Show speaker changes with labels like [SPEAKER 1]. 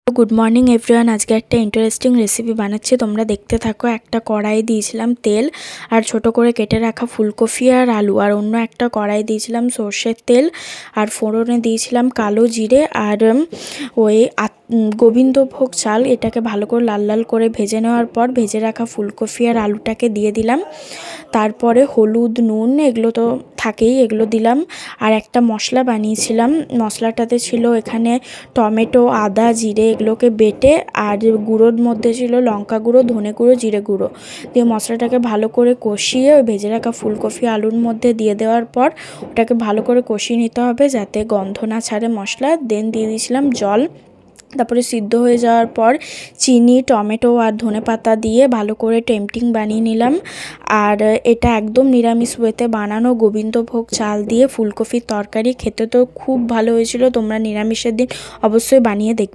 [SPEAKER 1] Good morning everyone. আজকে একটা interesting recipe বানাচ্ছি, তোমরা দেখতে থাকো। একটা কড়াই দিয়েছিলাম তেল আর ছোট করে কেটে রাখা ফুলকপি আর আলু, আর অন্য একটা কড়াই দিয়েছিলাম সর্ষের তেল, আর ফোড়নে দিয়েছিলাম কালো জিরে আর ওই গোবিন্দভোগ চাল। এটাকে ভালো করে লাল লাল করে ভেজে নেওয়ার পর ভেজে রাখা ফুলকপি আর আলুটাকে দিয়ে দিলাম। তারপরে হলুদ, নুন এগুলো তো থাকেই, এগুলো দিলাম। আর একটা মশলা বানিয়েছিলাম, মশলাটাতে ছিল এখানে টমেটো, আদা, জিরে এগুলোকে বেটে, আর গুঁড়োর মধ্যে ছিল লঙ্কা গুঁড়ো, ধনে গুঁড়ো, জিরে গুঁড়ো দিয়ে মশলাটাকে ভালো করে কষিয়ে ওই ভেজে রাখা ফুলকপি আলুর মধ্যে দিয়ে দেওয়ার পর ওটাকে ভালো করে কষিয়ে নিতে হবে যাতে গন্ধ না ছাড়ে মশলা। দেন দিয়ে দিয়েছিলাম জল। তারপরে সিদ্ধ হয়ে যাওয়ার পর চিনি, টমেটো আর ধনেপাতা দিয়ে ভালো করে টেম্পটিং বানিয়ে নিলাম। আর এটা একদম নিরামিষ ওয়েতে বানানো গোবিন্দভোগ চাল দিয়ে ফুলকপির তরকারি, খেতে তো খুব ভালো হয়েছিল। তোমরা নিরামিষের দিন অবশ্যই বানিয়ে দেখবে।